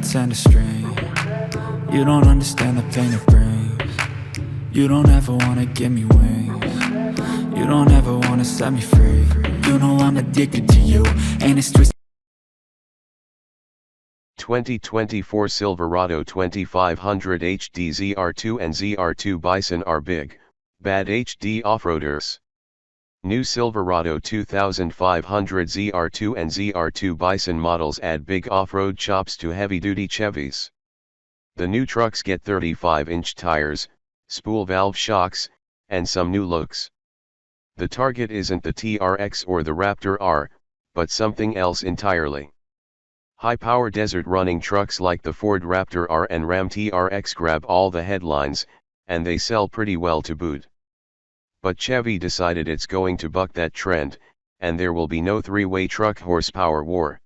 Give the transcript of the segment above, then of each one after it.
pretend to strain. You don't understand the pain it brings. You don't ever wanna give me wings. You don't ever wanna set me free. You know I'm addicted to you, and it's twisted. 2024 Silverado 2500 HD ZR2 and ZR2 Bison are big, bad HD off-roaders. New Silverado 2500 ZR2 and ZR2 Bison models add big off-road chops to heavy-duty Chevys. The new trucks get 35-inch tires, spool valve shocks, and some new looks. The target isn't the TRX or the Raptor R, but something else entirely. High-power desert-running trucks like the Ford Raptor R and Ram TRX grab all the headlines, and they sell pretty well to boot. But Chevy decided it's going to buck that trend, and there will be no three-way truck horsepower war.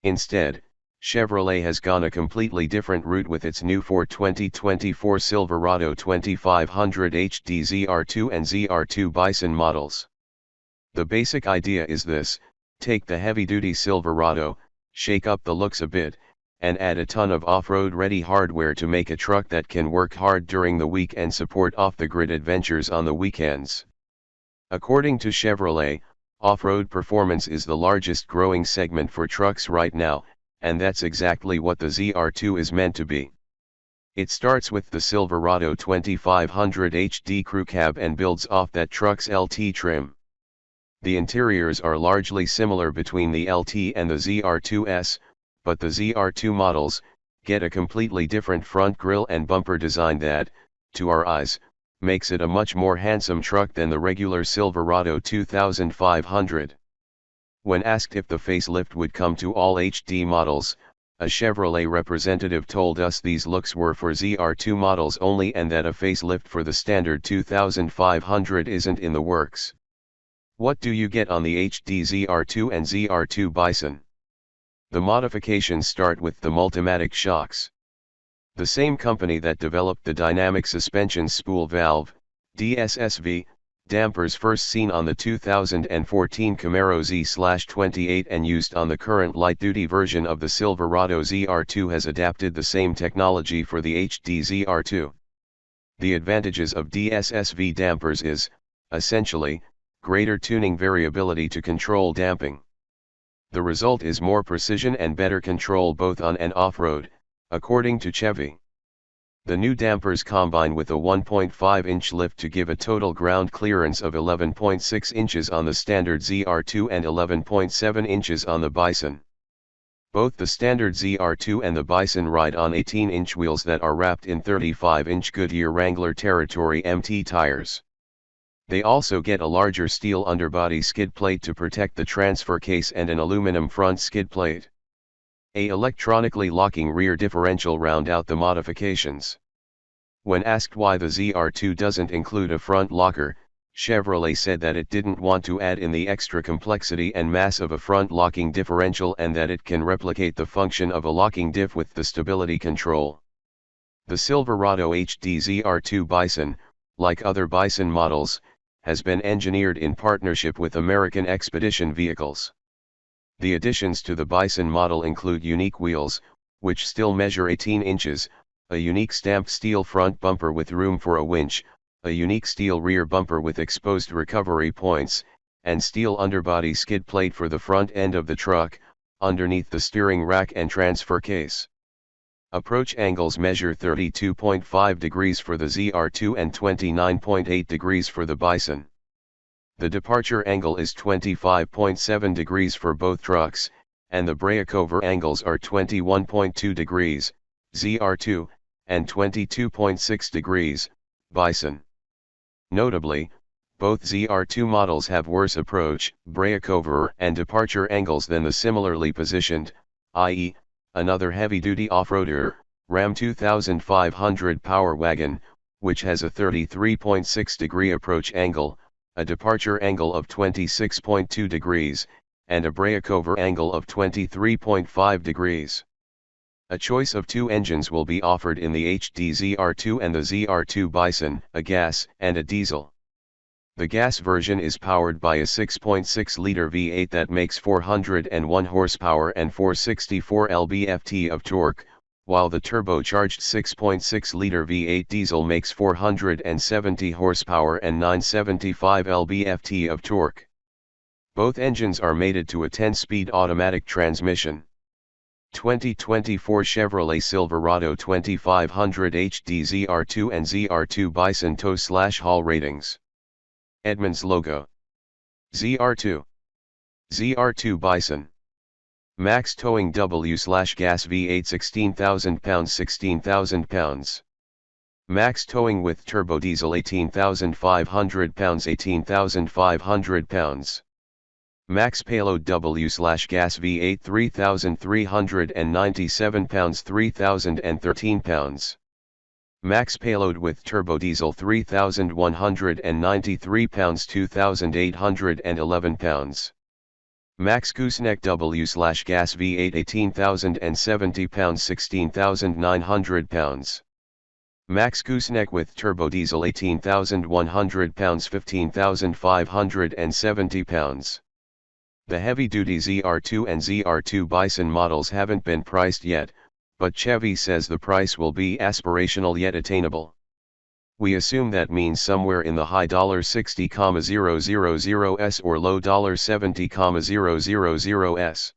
Instead, Chevrolet has gone a completely different route with its new 2024 Silverado 2500 HD ZR2 and ZR2 Bison models. The basic idea is this: take the heavy-duty Silverado, shake up the looks a bit, and add a ton of off-road ready hardware to make a truck that can work hard during the week and support off-the-grid adventures on the weekends. According to Chevrolet, off-road performance is the largest growing segment for trucks right now, and that's exactly what the ZR2 is meant to be. It starts with the Silverado 2500 HD Crew Cab and builds off that truck's LT trim. The interiors are largely similar between the LT and the ZR2S, but the ZR2 models get a completely different front grille and bumper design that, to our eyes, makes it a much more handsome truck than the regular Silverado 2500. When asked if the facelift would come to all HD models, a Chevrolet representative told us these looks were for ZR2 models only and that a facelift for the standard 2500 isn't in the works. What do you get on the HD ZR2 and ZR2 Bison? The modifications start with the Multimatic shocks. The same company that developed the dynamic suspension spool valve, DSSV, dampers first seen on the 2014 Camaro Z/28 and used on the current light-duty version of the Silverado ZR2 has adapted the same technology for the HD ZR2. The advantages of DSSV dampers is, essentially, greater tuning variability to control damping. The result is more precision and better control both on and off-road, according to Chevy. The new dampers combine with a 1.5-inch lift to give a total ground clearance of 11.6 inches on the standard ZR2 and 11.7 inches on the Bison. Both the standard ZR2 and the Bison ride on 18-inch wheels that are wrapped in 35-inch Goodyear Wrangler Territory MT tires. They also get a larger steel underbody skid plate to protect the transfer case and an aluminum front skid plate. A electronically locking rear differential round out the modifications. When asked why the ZR2 doesn't include a front locker, Chevrolet said that it didn't want to add in the extra complexity and mass of a front locking differential and that it can replicate the function of a locking diff with the stability control. The Silverado HD ZR2 Bison, like other Bison models, has been engineered in partnership with American Expedition Vehicles. The additions to the Bison model include unique wheels, which still measure 18 inches, a unique stamped steel front bumper with room for a winch, a unique steel rear bumper with exposed recovery points, and steel underbody skid plate for the front end of the truck, underneath the steering rack and transfer case. Approach angles measure 32.5 degrees for the ZR2 and 29.8 degrees for the Bison. The departure angle is 25.7 degrees for both trucks, and the breakover angles are 21.2 degrees, ZR2, and 22.6 degrees, Bison. Notably, both ZR2 models have worse approach, breakover, and departure angles than the similarly positioned, i.e., another heavy-duty off-roader, Ram 2500 Power Wagon, which has a 33.6-degree approach angle, a departure angle of 26.2 degrees, and a breakover angle of 23.5 degrees. A choice of two engines will be offered in the HD ZR2 and the ZR2 Bison, a gas and a diesel. The gas version is powered by a 6.6-liter V8 that makes 401 horsepower and 464 lb-ft of torque, while the turbocharged 6.6-liter V8 diesel makes 470 horsepower and 975 lb-ft of torque. Both engines are mated to a 10-speed automatic transmission. 2024 Chevrolet Silverado 2500 HD ZR2 and ZR2 Bison tow/haul ratings. Edmunds logo. ZR2. ZR2 Bison. Max towing W/gas V8 16,000 pounds 16,000 pounds. Max towing with turbo diesel 18,500 pounds 18,500 pounds. Max payload W/gas V8 3,397 pounds 3,013 pounds. Max payload with turbo diesel 3,193 pounds 2,811 pounds. Max gooseneck W/gas V8 18,070 pounds 16,900 pounds. Max gooseneck with turbo diesel 18,100 pounds 15,570 pounds. The heavy-duty ZR2 and ZR2 Bison models haven't been priced yet, but Chevy says the price will be aspirational yet attainable. We assume that means somewhere in the high $60,000s or low $70,000s.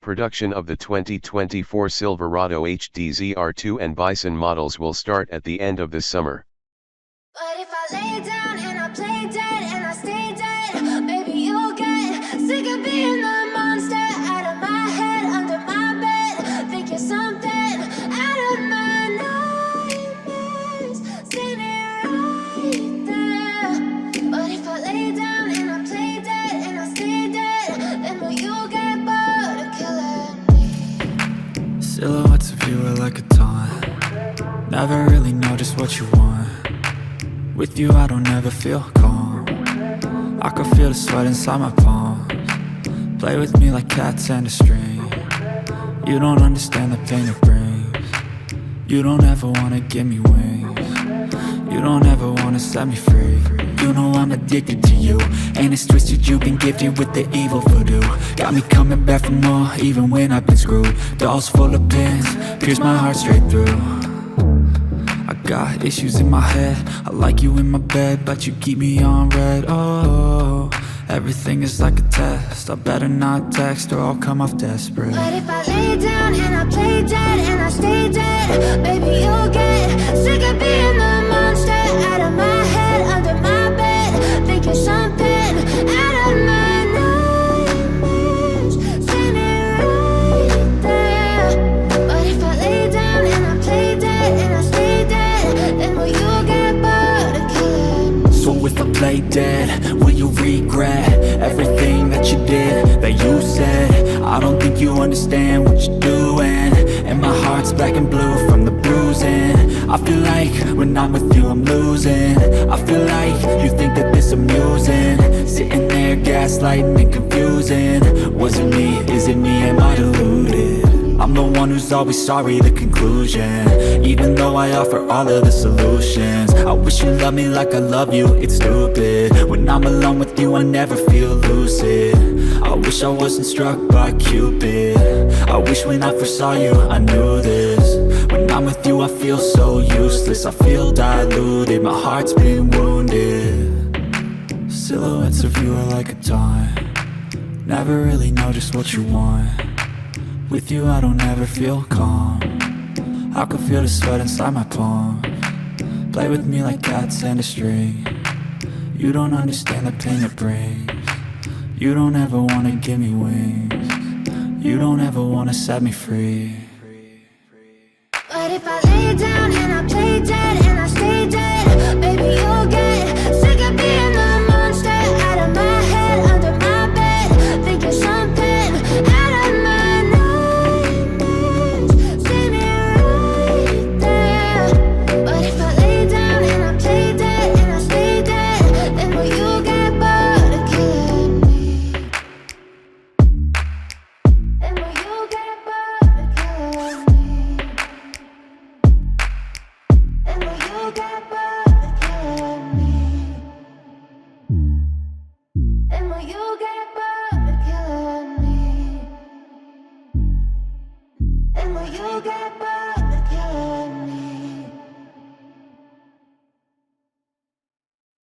Production of the 2024 Silverado HD ZR2 and Bison models will start at the end of this summer. But if I lay down and I play dead and I stay dead, maybe you'll get sick of being the monster out of my head, under my bed, thinking something out of my nightmares, standing right there. But if I lay down and I play dead and I stay dead, then will you get bored of killing me? Silhouettes of you are like a taunt. Never really know just what you want. With you I don't ever feel calm. I can feel the sweat inside my palms. Play with me like cats and a string. You don't understand the pain it brings. You don't ever wanna give me wings. You don't ever wanna set me free. You know I'm addicted to you, and it's twisted, you've been gifted with the evil voodoo. Got me coming back for more, even when I've been screwed. Dolls full of pins, pierce my heart straight through. I got issues in my head, I like you in my bed, but you keep me on red. Oh, everything is like a test, I better not text or I'll come off desperate. But if I lay down and I play dead and I stay dead, maybe you'll get sick of being the monster out of my head, under my bed, thinking something out of my nightmares, standing right there. But if I lay down and I play dead and I stay dead, then will you get bored of killing me? So if I play dead, will you regret everything that you did, that you said? I don't think you understand what you're doing, and my heart's black and blue from the bruising. I feel like when I'm with you I'm losing. I feel like you think that this amusing, sitting there gaslighting and confusing. Was it me? Is it me? Am I deluded? I'm the one who's always sorry, the conclusion, even though I offer all of the solutions. I wish you loved me like I love you, it's stupid. When I'm alone with you I never feel lucid. I wish I wasn't struck by Cupid. I wish when I first saw you I knew this. When I'm with you I feel so useless, I feel diluted, my heart's been wounded. Silhouettes of you are like a taunt. Never really know just what you want. With you I don't ever feel calm. I can feel the sweat inside my palms. Play with me like cats and a string. You don't understand the pain it brings. You don't ever wanna give me wings. You don't ever wanna set me free. But if I lay down and I